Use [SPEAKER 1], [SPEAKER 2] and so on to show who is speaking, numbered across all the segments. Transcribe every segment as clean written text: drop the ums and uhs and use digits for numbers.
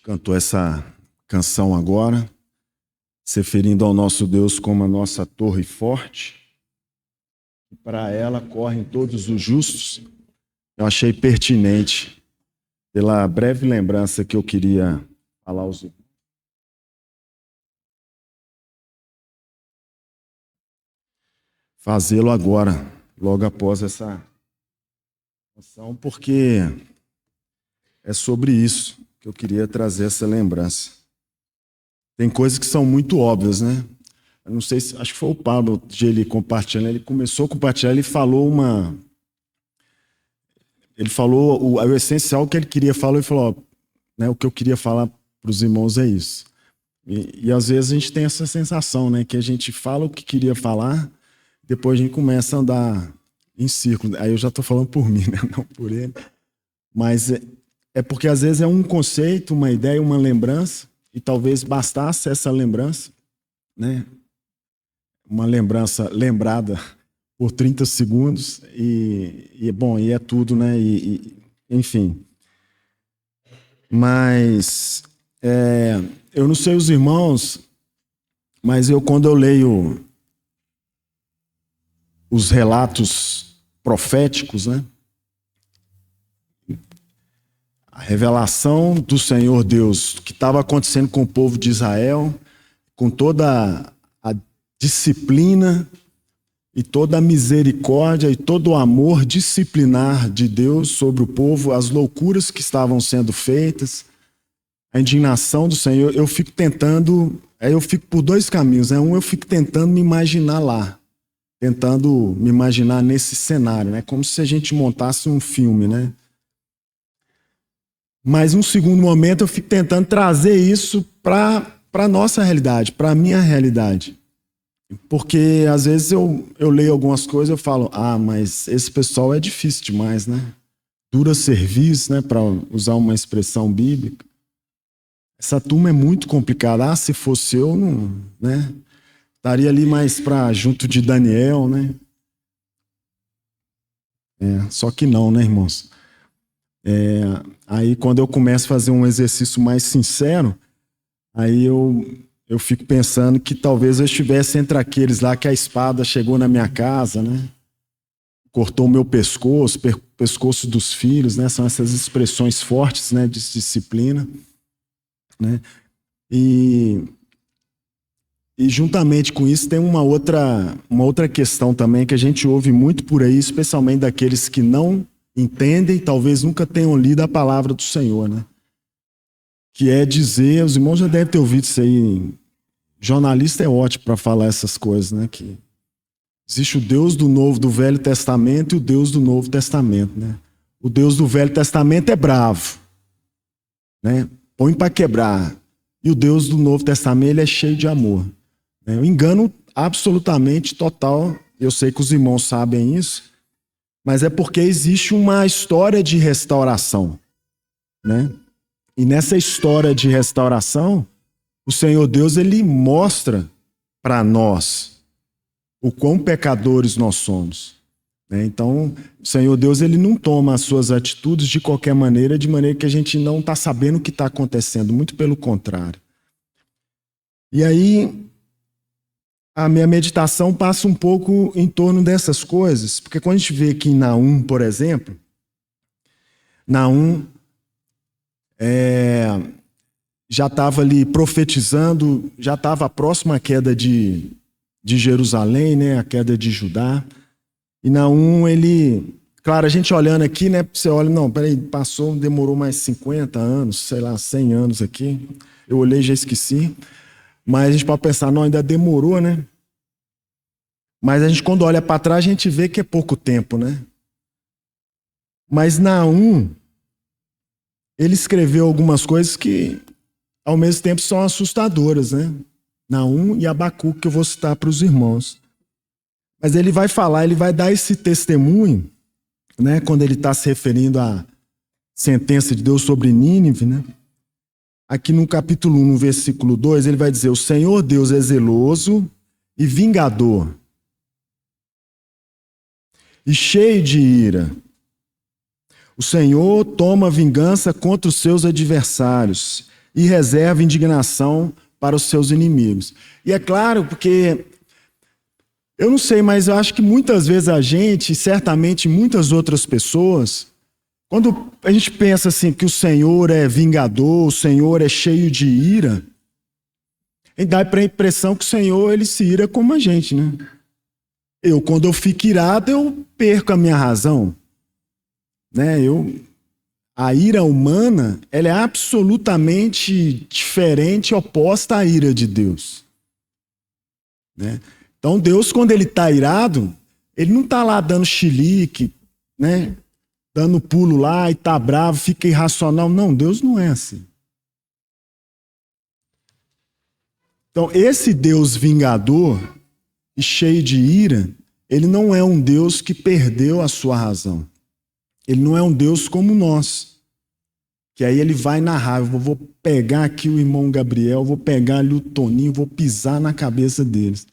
[SPEAKER 1] cantou essa canção agora, se referindo ao nosso Deus como a nossa torre forte, e para ela correm todos os justos. Eu achei pertinente, pela breve lembrança que eu queria falar aos irmãos. Fazê-lo agora, logo após essa canção, porque é sobre isso que eu queria trazer essa lembrança. Tem coisas que são muito óbvias, né? Eu não sei se, acho que foi o Pablo de ele compartilhando, ele começou a compartilhar, ele falou o essencial que ele queria falar, ele falou, né, o que eu queria falar para os irmãos é isso. E às vezes a gente tem essa sensação, né, que a gente fala o que queria falar, depois a gente começa a andar em círculo. Aí eu já estou falando por mim, né, não por ele. Mas é porque às vezes é um conceito, uma ideia, uma lembrança, e talvez bastasse essa lembrança, né? Uma lembrança lembrada por 30 segundos, e é tudo, né? Enfim. Mas eu não sei os irmãos, mas quando eu leio os relatos proféticos, né? A revelação do Senhor Deus que estava acontecendo com o povo de Israel, com toda a disciplina e toda a misericórdia e todo o amor disciplinar de Deus sobre o povo, as loucuras que estavam sendo feitas, a indignação do Senhor, eu fico por dois caminhos, né? Eu fico tentando me imaginar lá, tentando me imaginar nesse cenário, né? Como se a gente montasse um filme, né? Mas, num segundo momento, eu fico tentando trazer isso para a nossa realidade, para a minha realidade. Porque, às vezes, eu leio algumas coisas e eu falo, mas esse pessoal é difícil demais, né? Dura serviço, né? Para usar uma expressão bíblica. Essa turma é muito complicada. Se fosse eu, não, né? Estaria ali mais junto de Daniel, né? Só que não, né, irmãos? Aí quando eu começo a fazer um exercício mais sincero, aí eu fico pensando que talvez eu estivesse entre aqueles lá que a espada chegou na minha casa, né? Cortou o meu pescoço, pescoço dos filhos, né? São essas expressões fortes, né, de disciplina, né? E juntamente com isso tem uma outra questão também que a gente ouve muito por aí, especialmente daqueles que não entendem, talvez nunca tenham lido a palavra do Senhor, né? Que é dizer, os irmãos já devem ter ouvido isso aí, jornalista é ótimo para falar essas coisas, né? Que existe o Deus do Velho Testamento e o Deus do Novo Testamento, né? O Deus do Velho Testamento é bravo, né? Põe para quebrar. E o Deus do Novo Testamento, ele é cheio de amor. É um engano absolutamente total, eu sei que os irmãos sabem isso, mas é porque existe uma história de restauração, né? E nessa história de restauração, o Senhor Deus, ele mostra para nós o quão pecadores nós somos, né? Então, o Senhor Deus, ele não toma as suas atitudes de qualquer maneira, de maneira que a gente não está sabendo o que está acontecendo, muito pelo contrário. E aí, a minha meditação passa um pouco em torno dessas coisas, porque quando a gente vê aqui em Naum, por exemplo, Naum já estava ali profetizando, já estava próximo à queda de Jerusalém, né, a queda de Judá. E Naum, claro, a gente olhando aqui, né, você olha, não, peraí, demorou mais 50 anos, sei lá, 100 anos aqui. Eu olhei e já esqueci. Mas a gente pode pensar, não, ainda demorou, né? Mas a gente, quando olha para trás, a gente vê que é pouco tempo, né? Mas Naum, ele escreveu algumas coisas que, ao mesmo tempo, são assustadoras, né? Naum e Abacuque, que eu vou citar para os irmãos. Mas ele vai falar, ele vai dar esse testemunho, né? Quando ele está se referindo à sentença de Deus sobre Nínive, né? Aqui no capítulo 1, no versículo 2, ele vai dizer, o Senhor Deus é zeloso e vingador, e cheio de ira. O Senhor toma vingança contra os seus adversários, e reserva indignação para os seus inimigos. E é claro, porque eu não sei, mas eu acho que muitas vezes a gente, e certamente muitas outras pessoas, quando a gente pensa assim que o Senhor é vingador, o Senhor é cheio de ira, e dá a impressão que o Senhor ele se ira como a gente, né? Quando eu fico irado, eu perco a minha razão, né? A ira humana, ela é absolutamente diferente, oposta à ira de Deus, né? Então Deus, quando ele está irado, ele não está lá dando chilique, né? Dando pulo lá e tá bravo, fica irracional. Não, Deus não é assim. Então, esse Deus vingador e cheio de ira, ele não é um Deus que perdeu a sua razão. Ele não é um Deus como nós. Que aí ele vai na raiva. Vou pegar aqui o irmão Gabriel, vou pegar ali o Toninho, vou pisar na cabeça deles.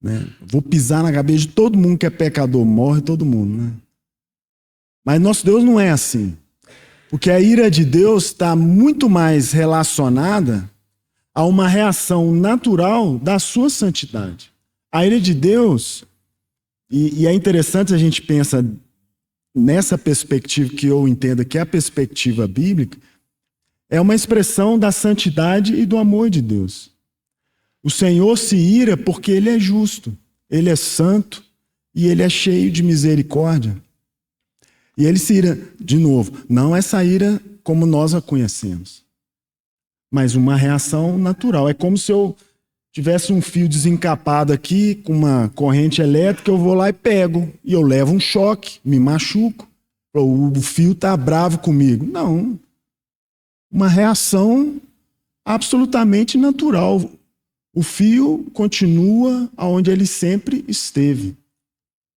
[SPEAKER 1] Né? Vou pisar na cabeça de todo mundo que é pecador. Morre todo mundo, né? Mas nosso Deus não é assim. Porque a ira de Deus está muito mais relacionada a uma reação natural da sua santidade. A ira de Deus, e é interessante a gente pensar nessa perspectiva que eu entendo que é a perspectiva bíblica, é uma expressão da santidade e do amor de Deus. O Senhor se ira porque Ele é justo, Ele é santo e Ele é cheio de misericórdia. E Ele se ira, de novo, não essa ira como nós a conhecemos, mas uma reação natural. É como se eu tivesse um fio desencapado aqui, com uma corrente elétrica, eu vou lá e pego, e eu levo um choque, me machuco. O fio está bravo comigo. Não. Uma reação absolutamente natural. O fio continua onde ele sempre esteve.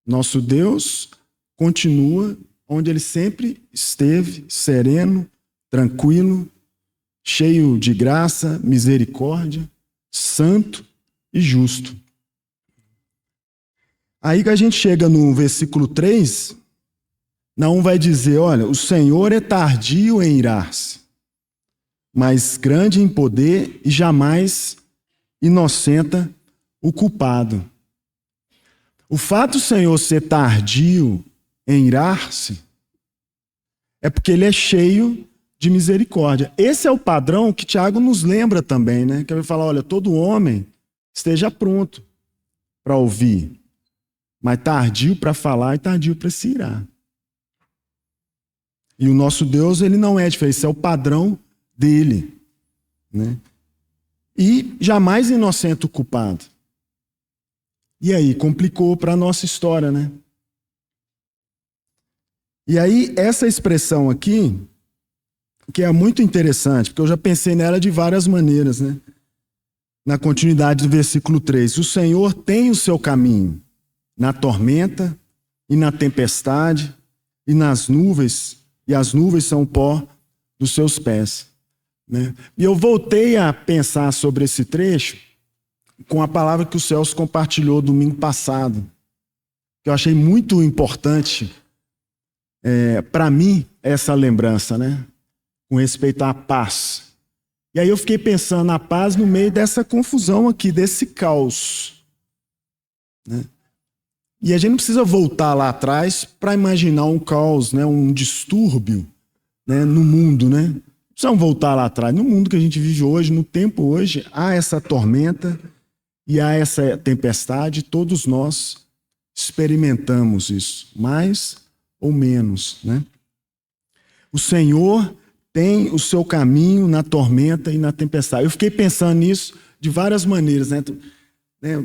[SPEAKER 1] Nosso Deus continua onde ele sempre esteve, sereno, tranquilo, cheio de graça, misericórdia, santo e justo. Aí que a gente chega no versículo 3, Naum vai dizer, olha, o Senhor é tardio em irar-se, mas grande em poder e jamais inocenta o culpado. O fato do Senhor ser tardio em irar-se é porque ele é cheio de misericórdia. Esse é o padrão que Tiago nos lembra também, né? Que ele fala, olha, todo homem esteja pronto para ouvir, mas tardio para falar e tardio para se irar. E o nosso Deus, ele não é diferente, esse é o padrão dele, né? E jamais inocente o culpado. E aí, complicou para a nossa história, né? E aí, essa expressão aqui, que é muito interessante, porque eu já pensei nela de várias maneiras, né? Na continuidade do versículo 3. O Senhor tem o seu caminho na tormenta e na tempestade e nas nuvens, e as nuvens são o pó dos seus pés. Né? E eu voltei a pensar sobre esse trecho com a palavra que o Celso compartilhou domingo passado, que eu achei muito importante para mim essa lembrança, né? Com respeito à paz. E aí eu fiquei pensando na paz no meio dessa confusão aqui, desse caos. Né? E a gente não precisa voltar lá atrás para imaginar um caos, né? Um distúrbio, né? No mundo, né? Precisamos voltar lá atrás. No mundo que a gente vive hoje, no tempo hoje, há essa tormenta e há essa tempestade. Todos nós experimentamos isso, mais ou menos, né? O Senhor tem o seu caminho na tormenta e na tempestade. Eu fiquei pensando nisso de várias maneiras, né?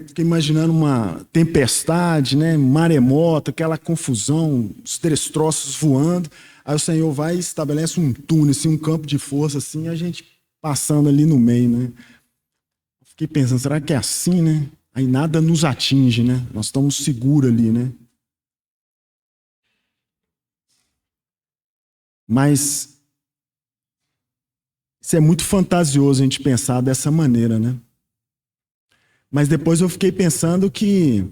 [SPEAKER 1] Fiquei imaginando uma tempestade, né? Maremoto, aquela confusão, os destroços voando. Aí o Senhor vai e estabelece um túnel, assim, um campo de força, assim, e a gente passando ali no meio, né? Fiquei pensando, será que é assim, né? Aí nada nos atinge, né? Nós estamos seguros ali, né? Mas isso é muito fantasioso a gente pensar dessa maneira, né? Mas depois eu fiquei pensando que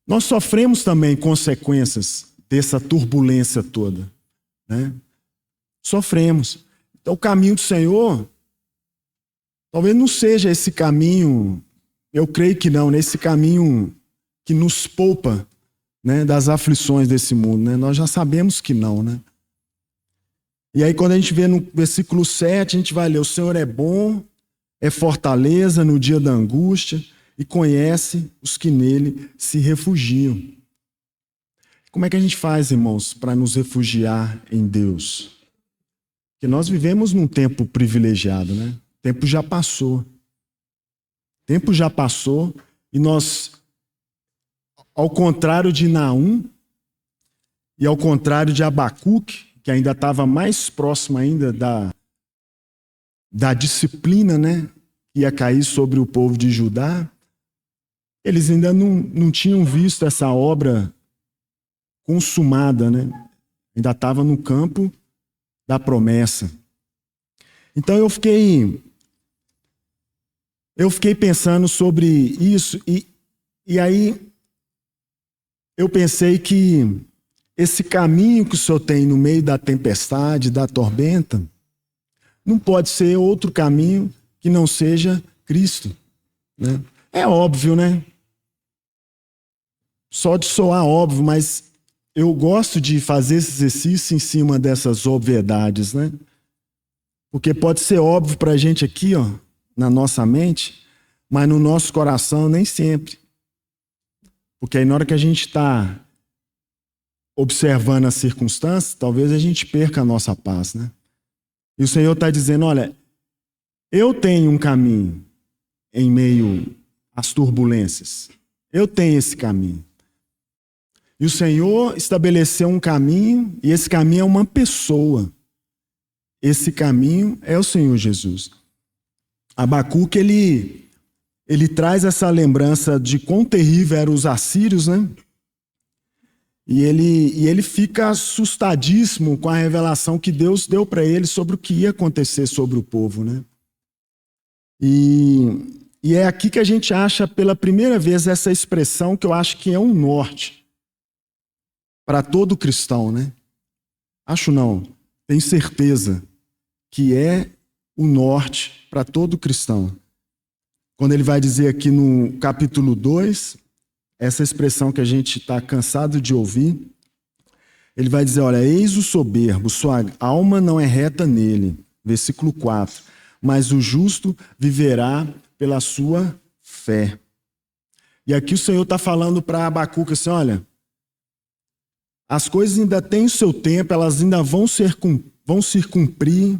[SPEAKER 1] nós sofremos também consequências dessa turbulência toda, né? Sofremos. Então, o caminho do Senhor, talvez não seja esse caminho, eu creio que não, nesse caminho que nos poupa, né, das aflições desse mundo, né? Nós já sabemos que não, né? E aí, quando a gente vê no versículo 7, a gente vai ler: o Senhor é bom, é fortaleza no dia da angústia e conhece os que nele se refugiam. Como é que a gente faz, irmãos, para nos refugiar em Deus? Porque nós vivemos num tempo privilegiado, né? O tempo já passou. O tempo já passou e nós, ao contrário de Naum e ao contrário de Abacuque, que ainda estava mais próximo ainda da disciplina, né, que ia cair sobre o povo de Judá, eles ainda não tinham visto essa obra consumada, né? Ainda estava no campo da promessa. Então eu fiquei pensando sobre isso e aí eu pensei que esse caminho que o Senhor tem no meio da tempestade, da tormenta, não pode ser outro caminho que não seja Cristo, né? É óbvio, né? Só de soar óbvio, mas eu gosto de fazer esse exercício em cima dessas obviedades, né? Porque pode ser óbvio para a gente aqui, ó, na nossa mente, mas no nosso coração nem sempre. Porque aí na hora que a gente está observando as circunstâncias, talvez a gente perca a nossa paz, né? E o Senhor está dizendo: olha, eu tenho um caminho em meio às turbulências. Eu tenho esse caminho. E o Senhor estabeleceu um caminho, e esse caminho é uma pessoa. Esse caminho é o Senhor Jesus. Abacuque, ele traz essa lembrança de quão terrível eram os assírios, né? E ele fica assustadíssimo com a revelação que Deus deu para ele sobre o que ia acontecer sobre o povo, né? E é aqui que a gente acha pela primeira vez essa expressão que eu acho que é um norte para todo cristão, né? Acho não, tenho certeza que é o norte para todo cristão. Quando ele vai dizer aqui no capítulo 2, essa expressão que a gente está cansado de ouvir, ele vai dizer: olha, eis o soberbo, sua alma não é reta nele. Versículo 4. Mas o justo viverá pela sua fé. E aqui o Senhor está falando para Abacuque assim: olha, as coisas ainda têm o seu tempo, elas ainda vão se cumprir.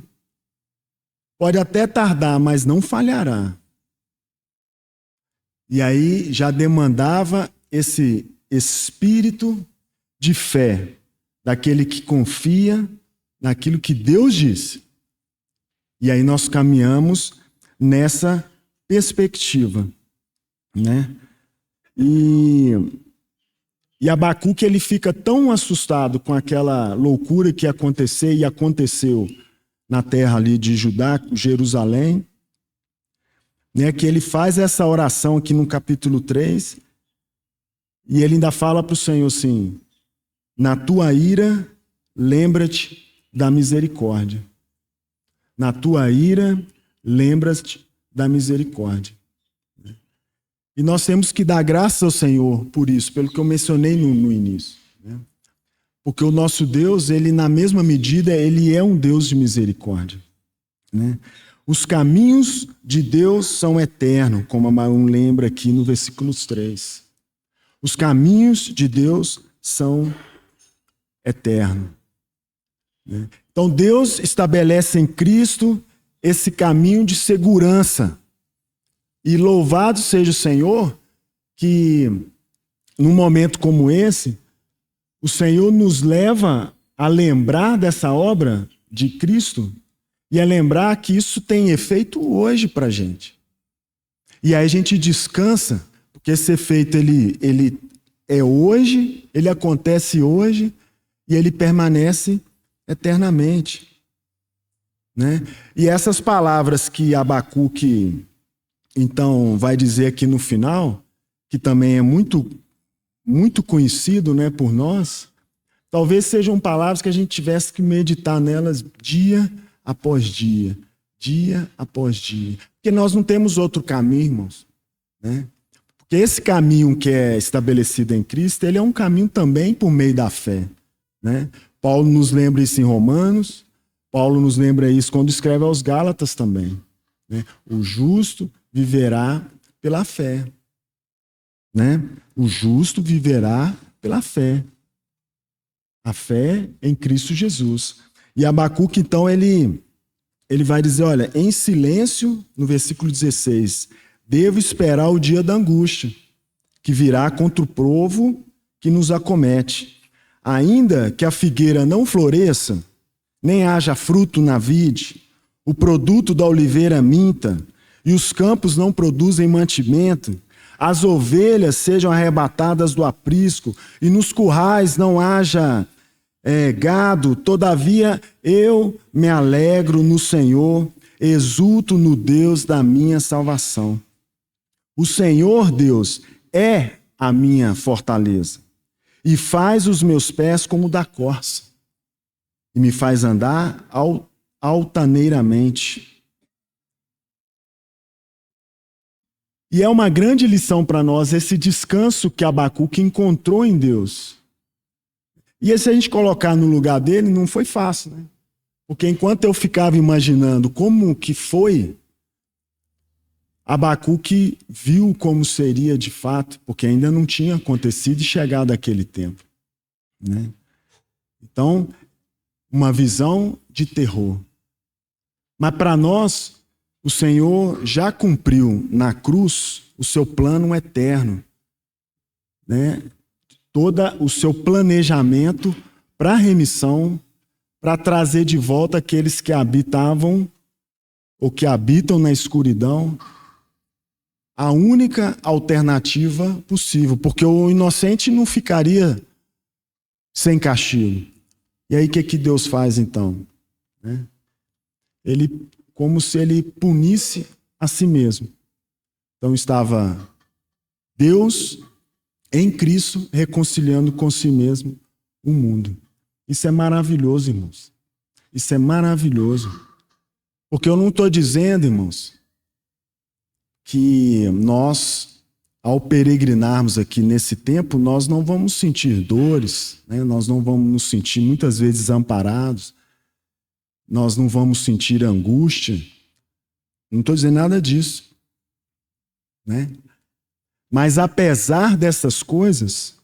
[SPEAKER 1] Pode até tardar, mas não falhará. E aí já demandava esse espírito de fé, daquele que confia naquilo que Deus disse. E aí nós caminhamos nessa perspectiva, né? E Abacuque, ele fica tão assustado com aquela loucura que ia acontecer e aconteceu na terra ali de Judá, Jerusalém, né, que ele faz essa oração aqui no capítulo 3, e ele ainda fala para o Senhor assim: na tua ira, lembra-te da misericórdia. Na tua ira, lembra-te da misericórdia. E nós temos que dar graças ao Senhor por isso, pelo que eu mencionei no início, né? Porque o nosso Deus, ele na mesma medida, ele é um Deus de misericórdia, né? Os caminhos de Deus são eternos, como a Marum lembra aqui no versículo 3. Os caminhos de Deus são eternos, né? Então Deus estabelece em Cristo esse caminho de segurança. E louvado seja o Senhor que, num momento como esse, o Senhor nos leva a lembrar dessa obra de Cristo e a lembrar que isso tem efeito hoje para a gente. E aí a gente descansa, porque esse efeito ele é hoje, ele acontece hoje e ele permanece eternamente, né? E essas palavras que Abacuque então vai dizer aqui no final, que também é muito, muito conhecido, né, por nós, talvez sejam palavras que a gente tivesse que meditar nelas dia após dia, dia após dia. Porque nós não temos outro caminho, irmãos, né? Porque esse caminho que é estabelecido em Cristo, ele é um caminho também por meio da fé, né? Paulo nos lembra isso em Romanos, Paulo nos lembra isso quando escreve aos Gálatas também, né? O justo viverá pela fé, né? O justo viverá pela fé. A fé em Cristo Jesus. E Abacuque, então, ele vai dizer, olha, em silêncio, no versículo 16, devo esperar o dia da angústia, que virá contra o povo que nos acomete. Ainda que a figueira não floresça, nem haja fruto na vide, o produto da oliveira minta, e os campos não produzem mantimento, as ovelhas sejam arrebatadas do aprisco, e nos currais não haja gado, todavia eu me alegro no Senhor, exulto no Deus da minha salvação. O Senhor Deus é a minha fortaleza, e faz os meus pés como da corça, e me faz andar altaneiramente. E é uma grande lição para nós esse descanso que Abacuque encontrou em Deus. E se a gente colocar no lugar dele, não foi fácil, né? Porque enquanto eu ficava imaginando como que foi, Abacuque viu como seria de fato, porque ainda não tinha acontecido e chegado aquele tempo, né? Então, uma visão de terror. Mas para nós, o Senhor já cumpriu na cruz o seu plano eterno, né? Todo o seu planejamento para a remissão, para trazer de volta aqueles que habitavam ou que habitam na escuridão, a única alternativa possível, porque o inocente não ficaria sem castigo. E aí o que Deus faz então? Ele, como se ele punisse a si mesmo. Então estava Deus em Cristo, reconciliando com si mesmo o mundo. Isso é maravilhoso, irmãos. Isso é maravilhoso. Porque eu não estou dizendo, irmãos, que nós, ao peregrinarmos aqui nesse tempo, nós não vamos sentir dores, né? Nós não vamos nos sentir muitas vezes desamparados, nós não vamos sentir angústia. Não estou dizendo nada disso, né? Mas apesar dessas coisas,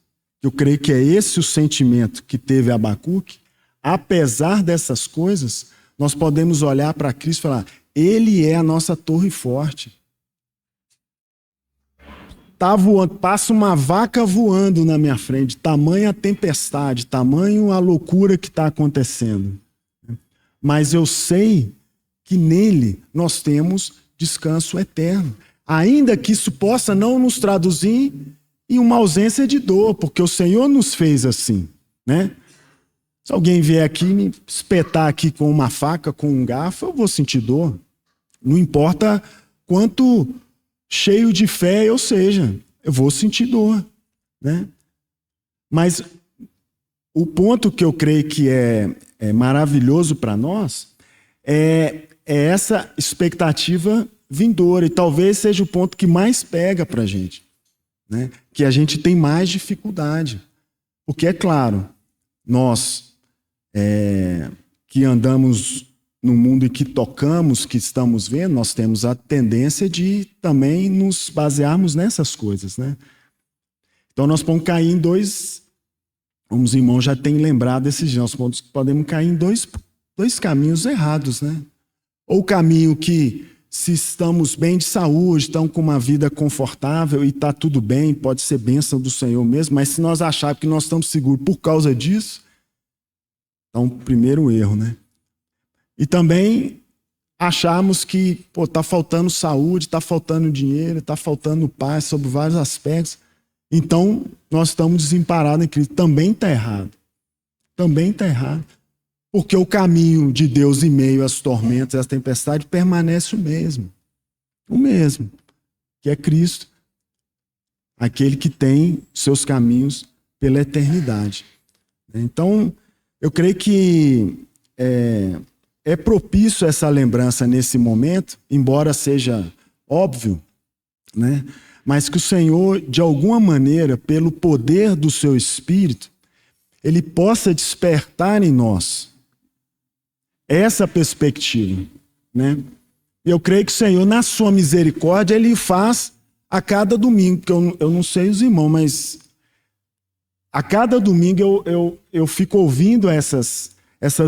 [SPEAKER 1] eu creio que é esse o sentimento que teve Abacuque, apesar dessas coisas, nós podemos olhar para Cristo e falar, Ele é a nossa torre forte. Tá voando, passa uma vaca voando na minha frente, tamanha tempestade, tamanho a loucura que está acontecendo. Mas eu sei que nele nós temos descanso eterno. Ainda que isso possa não nos traduzir em uma ausência de dor, porque o Senhor nos fez assim, né? Se alguém vier aqui e me espetar aqui com uma faca, com um garfo, eu vou sentir dor. Não importa quanto cheio de fé eu seja, eu vou sentir dor, né? Mas o ponto que eu creio que é maravilhoso para nós é essa expectativa vindoura, e talvez seja o ponto que mais pega para a gente, né? Que a gente tem mais dificuldade. Porque, é claro, nós que andamos no mundo e que tocamos, que estamos vendo, nós temos a tendência de também nos basearmos nessas coisas, né? Então nós podemos cair em dois, como os irmãos já têm lembrado esses dias, nós podemos cair em dois caminhos errados, né? Ou o caminho que, se estamos bem de saúde, estamos com uma vida confortável e está tudo bem, pode ser bênção do Senhor mesmo, mas se nós acharmos que nós estamos seguros por causa disso, então, primeiro erro, né? E também acharmos que está faltando saúde, está faltando dinheiro, está faltando paz sobre vários aspectos. Então, nós estamos desamparados em Cristo. Também está errado. Também está errado. Porque o caminho de Deus em meio às tormentas e às tempestades permanece o mesmo. O mesmo. Que é Cristo. Aquele que tem seus caminhos pela eternidade. Então, eu creio que é propício essa lembrança nesse momento, embora seja óbvio, né? Mas que o Senhor, de alguma maneira, pelo poder do seu Espírito, Ele possa despertar em nós essa perspectiva, né? Eu creio que o Senhor, na sua misericórdia, Ele faz a cada domingo, porque eu não sei os irmãos, mas a cada domingo eu fico ouvindo essas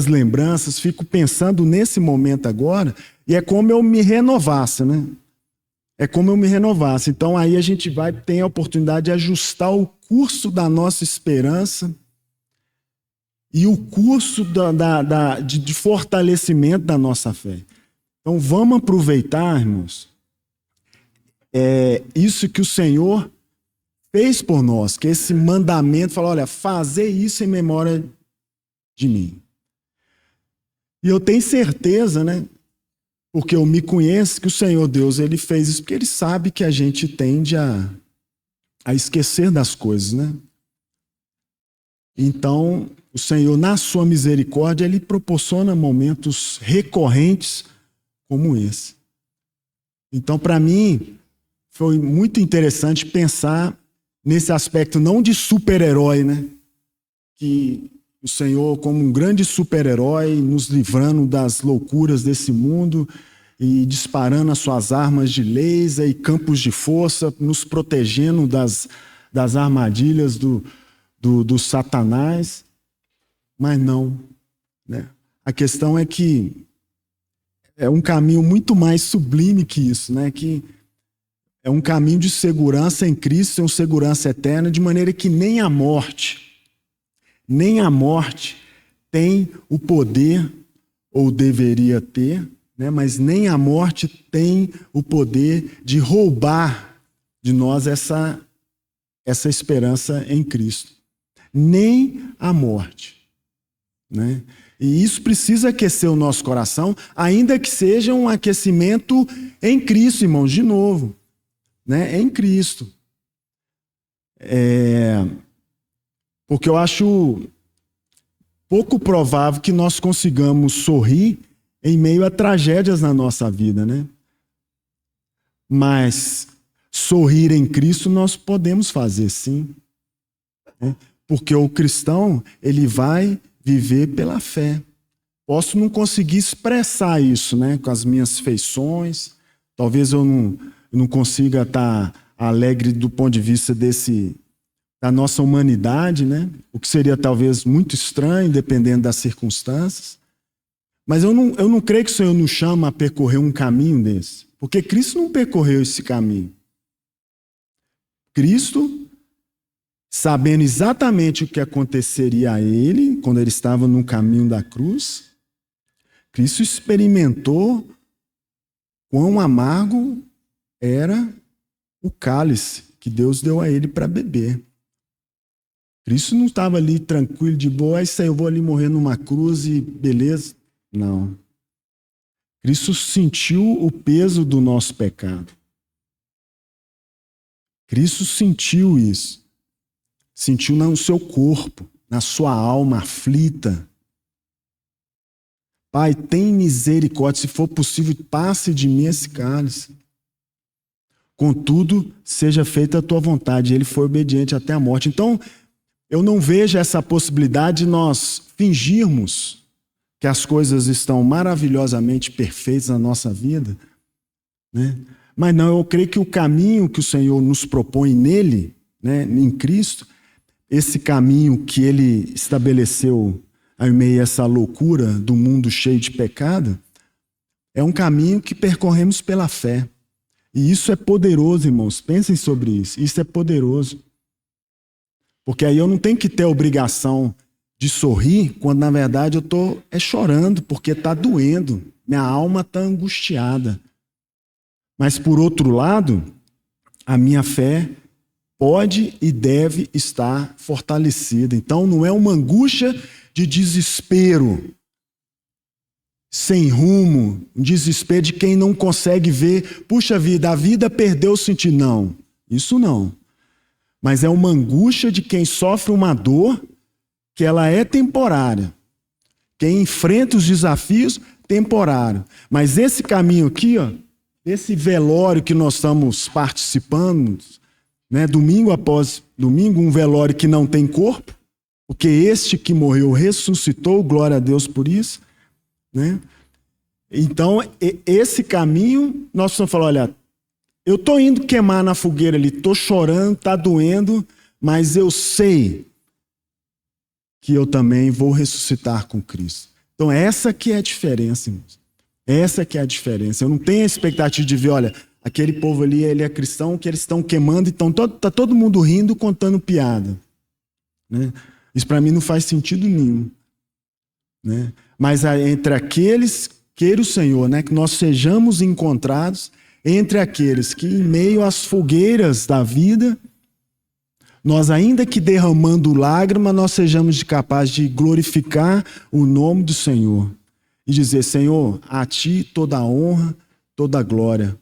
[SPEAKER 1] lembranças, fico pensando nesse momento agora, e é como eu me renovasse, né? É como eu me renovasse. Então aí a gente tem a oportunidade de ajustar o curso da nossa esperança e o curso de fortalecimento da nossa fé. Então vamos aproveitar, irmãos, isso que o Senhor fez por nós, que esse mandamento fala, olha, fazer isso em memória de mim. E eu tenho certeza, né, porque eu me conheço, que o Senhor Deus, Ele fez isso porque Ele sabe que a gente tende a esquecer das coisas, né? Então, o Senhor, na sua misericórdia, Ele proporciona momentos recorrentes como esse. Então, para mim, foi muito interessante pensar nesse aspecto não de super-herói, né? Que o Senhor, como um grande super-herói, nos livrando das loucuras desse mundo e disparando as suas armas de laser e campos de força, nos protegendo das armadilhas do Satanás. Mas não, né? A questão é que é um caminho muito mais sublime que isso, né? Que é um caminho de segurança em Cristo, uma segurança eterna, de maneira que nem a morte tem o poder, ou deveria ter, né? Mas nem a morte tem o poder de roubar de nós essa esperança em Cristo. Nem a morte, né? E isso precisa aquecer o nosso coração, ainda que seja um aquecimento em Cristo, irmãos, de novo, né? Em Cristo. Porque eu acho pouco provável que nós consigamos sorrir em meio a tragédias na nossa vida, né? Mas sorrir em Cristo nós podemos fazer, sim, né? Porque o cristão, ele vai viver pela fé. Posso não conseguir expressar isso, né, com as minhas feições. Talvez eu não consiga estar alegre do ponto de vista da nossa humanidade, né? O que seria talvez muito estranho, dependendo das circunstâncias. Mas eu não creio que o Senhor nos chama a percorrer um caminho desse. Porque Cristo não percorreu esse caminho. Cristo, sabendo exatamente o que aconteceria a ele, quando ele estava no caminho da cruz, Cristo experimentou quão amargo era o cálice que Deus deu a ele para beber. Cristo não estava ali tranquilo, de boa, isso aí eu vou ali morrer numa cruz e beleza. Não. Cristo sentiu o peso do nosso pecado. Cristo sentiu isso. Sentiu no seu corpo, na sua alma aflita. Pai, tem misericórdia, se for possível, passe de mim esse cálice. Contudo, seja feita a tua vontade. Ele foi obediente até a morte. Então, eu não vejo essa possibilidade de nós fingirmos que as coisas estão maravilhosamente perfeitas na nossa vida, né? Mas não, eu creio que o caminho que o Senhor nos propõe nele, né, em Cristo, esse caminho que ele estabeleceu ao meio dessa loucura do mundo cheio de pecado, é um caminho que percorremos pela fé. E isso é poderoso, irmãos. Pensem sobre isso. Isso é poderoso. Porque aí eu não tenho que ter a obrigação de sorrir, quando na verdade eu estou chorando, porque está doendo. Minha alma está angustiada. Mas por outro lado, a minha fé pode e deve estar fortalecida. Então não é uma angústia de desespero, sem rumo, um desespero de quem não consegue ver, puxa vida, a vida perdeu o sentido. Não, isso não. Mas é uma angústia de quem sofre uma dor que ela é temporária. Quem enfrenta os desafios temporário. Mas esse caminho aqui, ó, esse velório que nós estamos participando, né, domingo após domingo, um velório que não tem corpo, porque este que morreu ressuscitou, glória a Deus por isso, né? Então, esse caminho, nós precisamos falar, olha, eu estou indo queimar na fogueira ali, estou chorando, está doendo, mas eu sei que eu também vou ressuscitar com Cristo. Então, essa que é a diferença, irmãos. Essa que é a diferença. Eu não tenho a expectativa de ver, olha, aquele povo ali, ele é cristão, que eles estão queimando, então está todo mundo rindo, contando piada. Né? Isso para mim não faz sentido nenhum. Né? Mas entre aqueles, queira o Senhor, né, que nós sejamos encontrados entre aqueles que, em meio às fogueiras da vida, nós, ainda que derramando lágrima, nós sejamos capazes de glorificar o nome do Senhor e dizer, Senhor, a Ti toda a honra, toda a glória.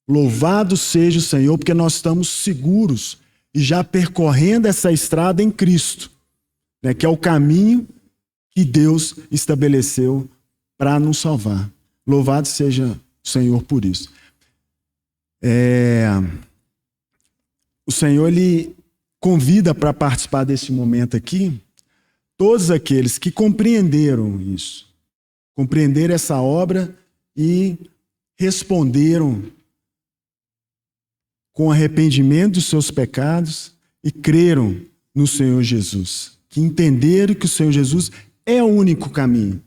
[SPEAKER 1] Louvado seja o Senhor, porque nós estamos seguros e já percorrendo essa estrada em Cristo, né, que é o caminho que Deus estabeleceu para nos salvar. Louvado seja o Senhor por isso. O Senhor, Ele convida para participar desse momento aqui todos aqueles que compreenderam isso, compreenderam essa obra e responderam com arrependimento dos seus pecados e creram no Senhor Jesus, que entenderam que o Senhor Jesus é o único caminho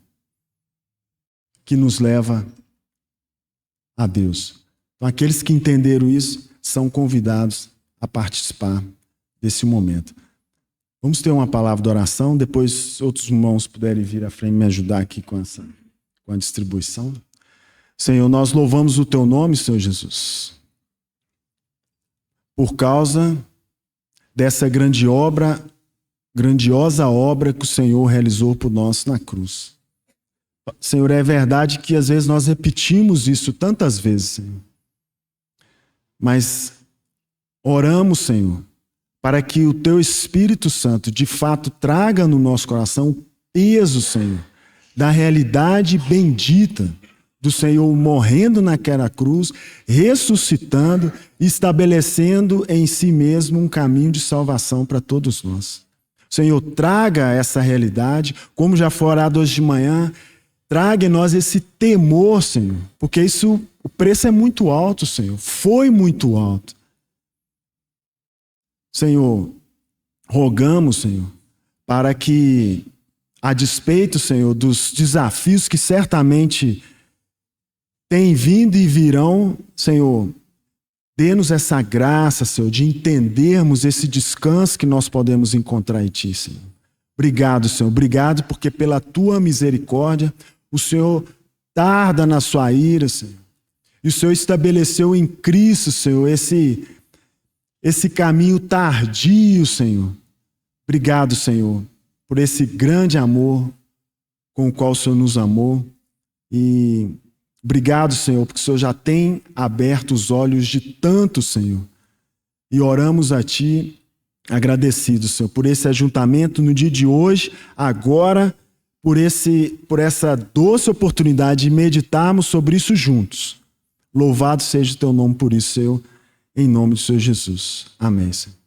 [SPEAKER 1] que nos leva a Deus. Então, aqueles que entenderam isso são convidados a participar desse momento. Vamos ter uma palavra de oração, depois outros irmãos puderem vir à frente e me ajudar aqui com a distribuição. Senhor, nós louvamos o Teu nome, Senhor Jesus, por causa dessa grandiosa obra que o Senhor realizou por nós na cruz. Senhor, é verdade que às vezes nós repetimos isso tantas vezes, Senhor. Mas oramos, Senhor, para que o Teu Espírito Santo, de fato, traga no nosso coração o peso, Senhor, da realidade bendita do Senhor morrendo naquela cruz, ressuscitando, estabelecendo em si mesmo um caminho de salvação para todos nós. Senhor, traga essa realidade, como já foi orado hoje de manhã, traga em nós esse temor, Senhor, porque o preço é muito alto, Senhor, foi muito alto. Senhor, rogamos, Senhor, para que, a despeito, Senhor, dos desafios que certamente têm vindo e virão, Senhor, dê-nos essa graça, Senhor, de entendermos esse descanso que nós podemos encontrar em Ti, Senhor. Obrigado, Senhor, obrigado porque pela Tua misericórdia o Senhor tarda na sua ira, Senhor. E o Senhor estabeleceu em Cristo, Senhor, esse caminho tardio, Senhor. Obrigado, Senhor, por esse grande amor com o qual o Senhor nos amou. E obrigado, Senhor, porque o Senhor já tem aberto os olhos de tanto, Senhor. E oramos a Ti agradecidos, Senhor, por esse ajuntamento no dia de hoje, agora, por essa doce oportunidade de meditarmos sobre isso juntos. Louvado seja o Teu nome por isso, Senhor, em nome do Senhor Jesus. Amém, Senhor.